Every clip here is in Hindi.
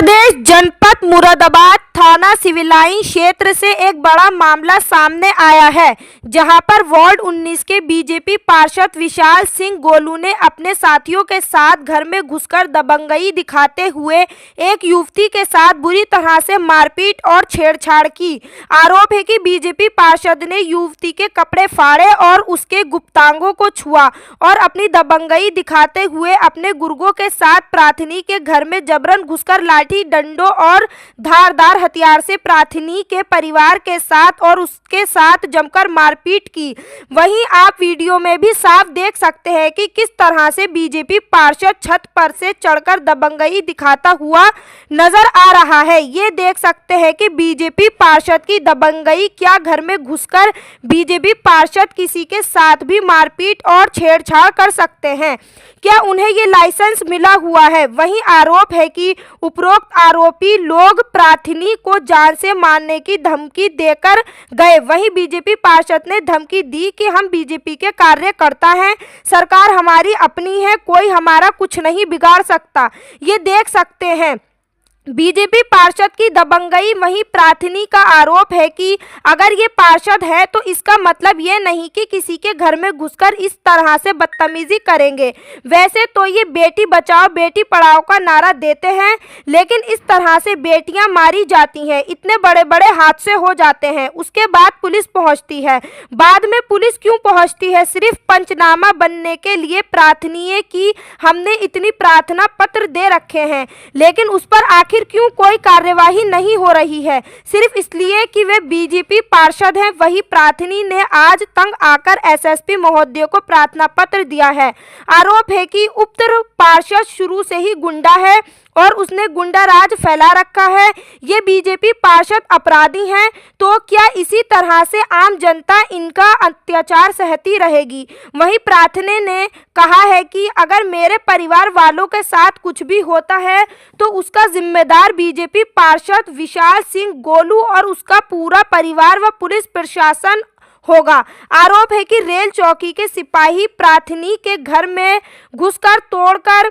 प्रदेश जनपद मुरादाबाद थाना सिविल लाइन क्षेत्र से एक बड़ा मामला सामने आया है, जहां पर वार्ड 19 के बीजेपी पार्षद विशाल सिंह गोलू ने अपने साथियों के साथ घर में घुसकर दबंगई दिखाते हुए एक युवती के साथ बुरी तरह से मारपीट और छेड़छाड़ की। आरोप है कि बीजेपी पार्षद ने युवती के कपड़े फाड़े और उसके गुप्तांगों को छुआ और अपनी दबंगई दिखाते हुए अपने गुर्गों के साथ प्रार्थनी के घर में जबरन घुसकर लाठी डंडों और धारदार हथियार से प्रार्थनी के परिवार के साथ और उसके साथ जमकर मारपीट की। वहीं आप वीडियो में भी साफ देख सकते हैं कि किस तरह से बीजेपी पार्षद छत पर से चढ़कर दबंगई दिखाता हुआ नजर आ रहा है। ये देख सकते हैं कि बीजेपी पार्षद की दबंगई, क्या घर में घुसकर बीजेपी पार्षद किसी के साथ भी मारपीट और छेड़छाड़ कर सकते हैं? क्या उन्हें ये लाइसेंस मिला हुआ है? वहीं आरोप है कि उपरोक्त आरोपी लोग प्रार्थनी को जान से मारने की धमकी देकर गए। वहीं बीजेपी पार्षद ने धमकी दी कि हम बीजेपी के कार्यकर्ता हैं, सरकार हमारी अपनी है, कोई हमारा कुछ नहीं बिगाड़ सकता। ये देख सकते हैं बीजेपी पार्षद की दबंगई। वहीं प्रार्थनी का आरोप है कि अगर ये पार्षद है तो इसका मतलब ये नहीं कि किसी के घर में घुसकर इस तरह से बदतमीजी करेंगे। वैसे तो ये बेटी बचाओ बेटी पढ़ाओ का नारा देते हैं, लेकिन इस तरह से बेटियां मारी जाती हैं, इतने बड़े बड़े हादसे हो जाते हैं, उसके बाद पुलिस पहुंचती है। बाद में पुलिस क्यों पहुंचती है? सिर्फ पंचनामा बनने के लिए प्रार्थनीय की हमने इतनी प्रार्थना पत्र दे रखे हैं, लेकिन उस पर आखिर क्यों कोई कार्यवाही नहीं हो रही है? सिर्फ इसलिए कि वे बीजेपी पार्षद हैं। वही प्रार्थनी ने आज तंग आकर एसएसपी महोदय को प्रार्थना पत्र दिया है। आरोप है कि उक्त पार्षद शुरू से ही गुंडा है और उसने गुंडा राज फैला रखा है। ये बीजेपी पार्षद अपराधी हैं, तो क्या इसी तरह से आम जनता इनका अत्याचार सहती रहेगी? वहीं प्रार्थना ने कहा है कि अगर मेरे परिवार वालों के साथ कुछ भी होता है तो उसका जिम्मेदार बीजेपी पार्षद विशाल सिंह गोलू और उसका पूरा परिवार व पुलिस प्रशासन होगा। आरोप है कि रेल चौकी के सिपाही प्रार्थनी के घर में घुसकर तोड़कर,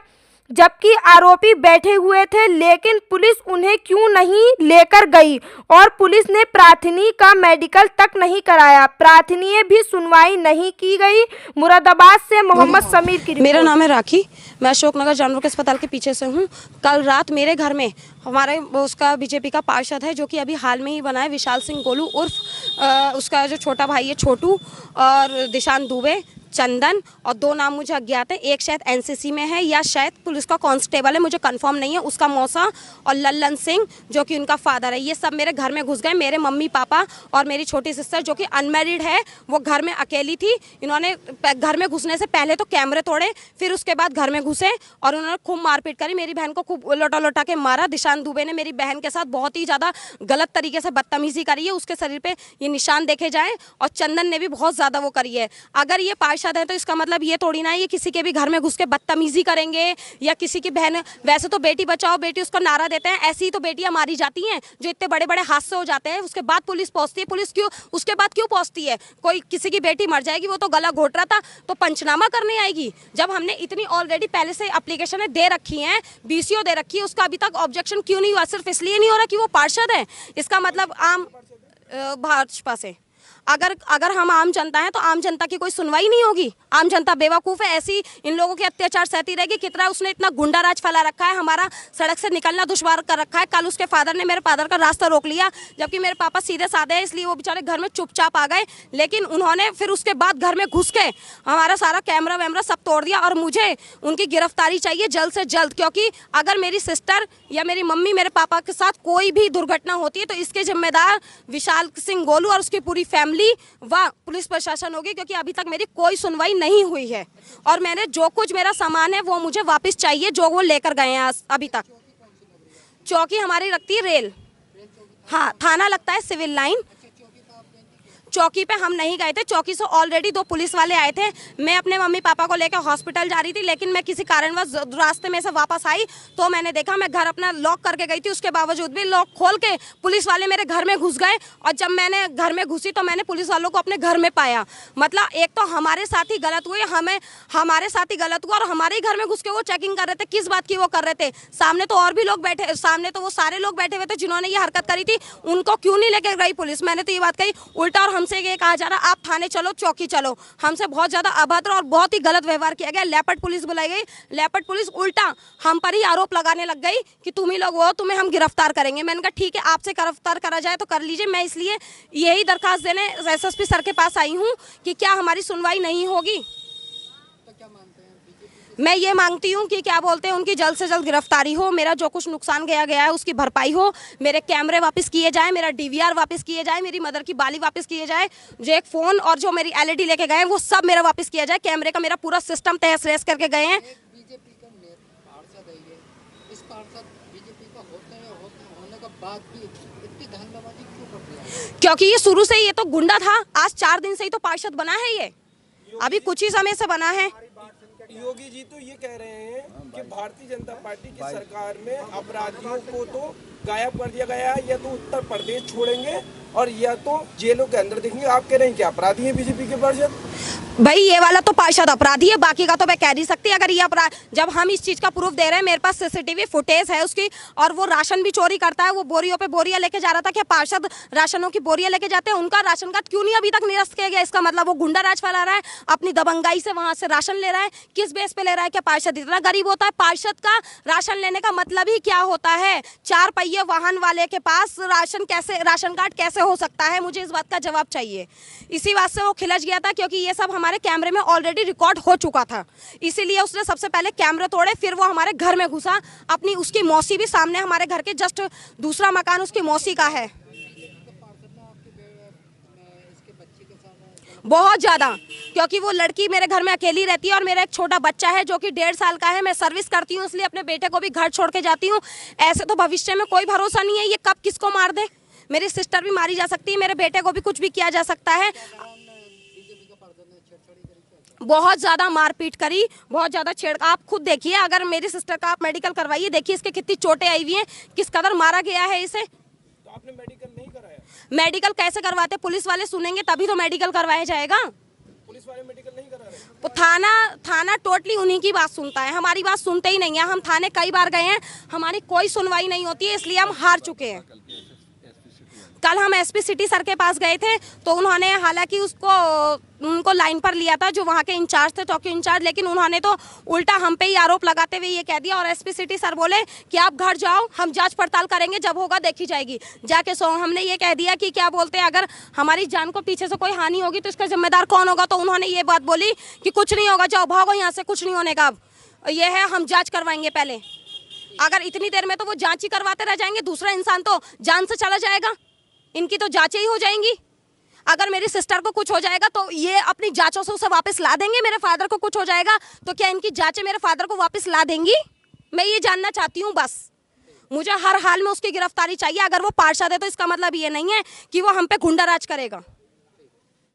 जबकि आरोपी बैठे हुए थे, लेकिन पुलिस उन्हें क्यों नहीं लेकर गई और पुलिस ने प्रार्थनी का मेडिकल तक नहीं कराया। प्रार्थनी भी सुनवाई नहीं की गई। मुरादाबाद से मोहम्मद समीर की रिपोर्ट। मेरा नाम है राखी, मैं अशोकनगर जानवर के अस्पताल के पीछे से हूँ। कल रात मेरे घर में हमारे उसका बीजेपी का पार्षद है जो कि अभी हाल में ही बना है, विशाल सिंह गोलू उर्फ उसका जो छोटा भाई है छोटू और दिशान दुबे, चंदन और दो नाम मुझे अज्ञात है। एक शायद एनसीसी में है या शायद पुलिस का कांस्टेबल है, मुझे कंफर्म नहीं है। उसका मौसा और लल्लन सिंह जो कि उनका फादर है, ये सब मेरे घर में घुस गए। मेरे मम्मी पापा और मेरी छोटी सिस्टर जो कि अनमैरिड है, वो घर में अकेली थी। इन्होंने घर में घुसने से पहले तो कैमरे तोड़े, फिर उसके बाद घर में घुसे और उन्होंने खूब मारपीट करी। मेरी बहन को खूब लोटा लोटा के मारा। दिशान दुबे ने मेरी बहन के साथ बहुत ही ज़्यादा गलत तरीके से बदतमीजी करी है, उसके शरीर पर ये निशान देखे जाएँ। और चंदन ने भी बहुत ज़्यादा वो करी है। अगर ये है तो इसका मतलब ये थोड़ी ना है ये किसी के भी घर में घुस के बदतमीजी करेंगे या किसी की बहन। वैसे तो बेटी बचाओ बेटी उसको नारा देते हैं, ऐसी ही तो बेटियां मारी जाती हैं जो इतने बड़े बड़े हादसे हो जाते हैं। उसके बाद पुलिस पहुंचती है। पुलिस क्यों उसके बाद क्यों पहुंचती है? कोई किसी की बेटी मर जाएगी, वो तो गला घोट रहा था तो पंचनामा करने आएगी? जब हमने इतनी ऑलरेडी पहले से एप्लीकेशन दे रखी है, बीसीओ दे रखी है, उसका अभी तक ऑब्जेक्शन क्यों नहीं हुआ? सिर्फ इसलिए नहीं हो रहा कि वो पार्षद है। इसका मतलब आम भाजपा से अगर हम आम जनता हैं तो आम जनता की कोई सुनवाई नहीं होगी। आम जनता बेवकूफ़ है, ऐसी इन लोगों के अत्याचार सहती रहेगी। कितना उसने इतना गुंडा राज फैला रखा है, हमारा सड़क से निकलना दुश्वार कर रखा है। कल उसके फादर ने मेरे फादर का रास्ता रोक लिया, जबकि मेरे पापा सीधे साधे हैं, इसलिए वो बेचारे घर में चुपचाप आ गए। लेकिन उन्होंने फिर उसके बाद घर में घुस के हमारा सारा कैमरा वैमरा सब तोड़ दिया। और मुझे उनकी गिरफ्तारी चाहिए जल्द से जल्द, क्योंकि अगर मेरी सिस्टर या मेरी मम्मी मेरे पापा के साथ कोई भी दुर्घटना होती है तो इसके जिम्मेदार विशाल सिंह गोलू और उसकी पूरी फैमिली व पुलिस प्रशासन होगी, क्योंकि अभी तक मेरी कोई सुनवाई नहीं हुई है। और मैंने जो कुछ मेरा सामान है वो मुझे वापस चाहिए, जो वो लेकर गए हैं अभी तक। चौकी हमारी लगती है रेल, हाँ, थाना लगता है सिविल लाइन। चौकी पे हम नहीं गए थे, चौकी से ऑलरेडी 2 पुलिस वाले आए थे। मैं अपने मम्मी पापा को लेकर हॉस्पिटल जा रही थी, लेकिन मैं किसी कारणवश रास्ते में से वापस आई तो मैंने देखा, मैं घर अपना लॉक करके गई थी, उसके बावजूद भी लॉक खोल के पुलिस वाले मेरे घर में घुस गए। और जब मैंने घर में घुसी तो मैंने पुलिस वालों को अपने घर में पाया। मतलब एक तो हमारे साथ ही गलत हुई, हमारे साथ ही गलत हुआ और हमारे ही घर में घुस के वो चेकिंग कर रहे थे। किस बात की वो कर रहे थे? सामने तो और भी लोग बैठे, सामने तो वो सारे लोग बैठे हुए थे जिन्होंने ये हरकत करी थी, उनको क्यों नहीं लेके गई पुलिस? मैंने तो ये बात कही उल्टा, और हमसे ये कहा जा रहा आप थाने चलो, चौकी चलो। हमसे बहुत ज्यादा अभद्र और बहुत ही गलत व्यवहार किया गया। लेपर्ड पुलिस बुलाई गई, लेपर्ड पुलिस उल्टा हम पर ही आरोप लगाने लग गई कि तुम ही लोग हो, तुम्हें हम गिरफ्तार करेंगे। मैंने कहा ठीक है, आपसे गिरफ्तार करा जाए तो कर लीजिए। मैं इसलिए यही दरखास्त देने एसएसपी सर के पास आई हूँ कि क्या हमारी सुनवाई नहीं होगी। मैं ये मांगती हूँ कि क्या बोलते हैं, उनकी जल्द से जल्द गिरफ्तारी हो, मेरा जो कुछ नुकसान गया है उसकी भरपाई हो, मेरे कैमरे वापस किए जाए, मेरा डीवीआर वापस किए जाए, मेरी मदर की बाली वापस किए जाए, जो एक फ़ोन और जो मेरी एलईडी लेके गए हैं वो सब मेरा वापस किया जाए। कैमरे का मेरा पूरा सिस्टम तहस नहस करके गए हैं। बीजेपी का पार्षद है ये, इस पार्षद बीजेपी का होने का बाद भी इतनी धंधाबाजी क्यों कर रही है? क्योंकि ये शुरू से ये तो गुंडा था, आज 4 दिन से ही तो पार्षद बना है, ये अभी कुछ ही समय से बना है। योगी जी तो ये कह रहे हैं कि भारतीय जनता पार्टी की सरकार में अपराधियों को तो गायब कर दिया गया है, या तो उत्तर प्रदेश छोड़ेंगे और या तो जेलों के अंदर देखेंगे। आप कह रहे हैं कि अपराधी है बीजेपी के पार्षद? भाई ये वाला तो पार्षद अपराधी है, बाकी का तो मैं कह नहीं सकती। अगर ये अपराध, जब हम इस चीज का प्रूफ दे रहे हैं, मेरे पास सीसीटीवी फुटेज है उसकी, और वो राशन भी चोरी करता है, वो बोरियों पे बोरियां लेके जा रहा था। क्या पार्षद राशनों की बोरियां लेके जाते हैं? उनका राशन कार्ड क्यों नहीं अभी तक निरस्त किया गया? इसका मतलब वो गुंडा राज फैला रहा है, अपनी दबंगाई से वहां से राशन ले रहा है। किस बेस पे ले रहा है? क्या पार्षद इतना गरीब होता है? पार्षद का राशन लेने का मतलब ही क्या होता है? 4 पहिए वाहन वाले के पास राशन कार्ड कैसे हो सकता है? मुझे इस बात का जवाब चाहिए। इसी बात से वो खिलच गया था, क्योंकि ये सब हमारे कैमरे में ऑलरेडी रिकॉर्ड हो चुका था, इसीलिए उसने सबसे पहले कैमरे तोड़े, फिर वो हमारे घर में घुसा। अपनी उसकी मौसी भी सामने, हमारे घर के जस्ट दूसरा मकान उसकी मौसी का है। बहुत ज़्यादा, क्योंकि वो लड़की मेरे घर में अकेली रहती है और मेरा एक छोटा बच्चा है जो कि 1.5 साल का है। मैं सर्विस करती हूँ, इसलिए अपने बेटे को भी घर छोड़ के जाती हूँ। ऐसे तो भविष्य में कोई भरोसा नहीं है, ये कब किसको मार दे। मेरी सिस्टर भी मारी जा सकती है, मेरे बेटे को भी कुछ भी किया जा सकता है। बहुत ज़्यादा मारपीट करी, बहुत ज़्यादा छेड़, आप खुद देखिए। अगर मेरी सिस्टर का आप मेडिकल करवाइए, देखिए इसके कितनी चोटें आई हुई हैं, किस कदर मारा गया है इसे। तो आपने मेडिकल नहीं कराया? मेडिकल कैसे करवाते? पुलिस वाले सुनेंगे तभी तो मेडिकल करवाया जाएगा। पुलिस वाले मेडिकल नहीं करा रहे? तो थाना टोटली उन्हीं की बात सुनता है, हमारी बात सुनते ही नहीं है। हम थाने कई बार गए हैं, हमारी कोई सुनवाई नहीं होती है, इसलिए हम हार चुके हैं। कल हम एसपी सिटी सर के पास गए थे, तो उन्होंने हालांकि उनको लाइन पर लिया था, जो वहाँ के इंचार्ज थे, चौकी इंचार्ज, लेकिन उन्होंने तो उल्टा हम पे ही आरोप लगाते हुए ये कह दिया। और एसपी सिटी सर बोले कि आप घर जाओ, हम जांच पड़ताल करेंगे, जब होगा देखी जाएगी। जाके सो हमने ये कह दिया कि क्या बोलते हैं, अगर हमारी जान को पीछे से कोई हानि होगी तो इसका जिम्मेदार कौन होगा? तो उन्होंने ये बात बोली कि कुछ नहीं होगा, जाओ भागो यहाँ से, कुछ नहीं होने का। अब ये है, हम जाँच करवाएंगे पहले। अगर इतनी देर में तो वो जाँच ही करवाते रह जाएंगे, दूसरा इंसान तो जान से चला जाएगा, इनकी तो जांचें ही हो जाएंगी। अगर मेरी सिस्टर को कुछ हो जाएगा तो ये अपनी जांचों से उसे वापस ला देंगे। मेरे फादर को कुछ हो जाएगा तो क्या इनकी जांचें मेरे फादर को वापस ला देंगी? मैं ये जानना चाहती हूँ बस। मुझे हर हाल में उसकी गिरफ्तारी चाहिए। अगर वो पार्षद है तो इसका मतलब ये नहीं है कि वो हम पे गुंडा राज करेगा।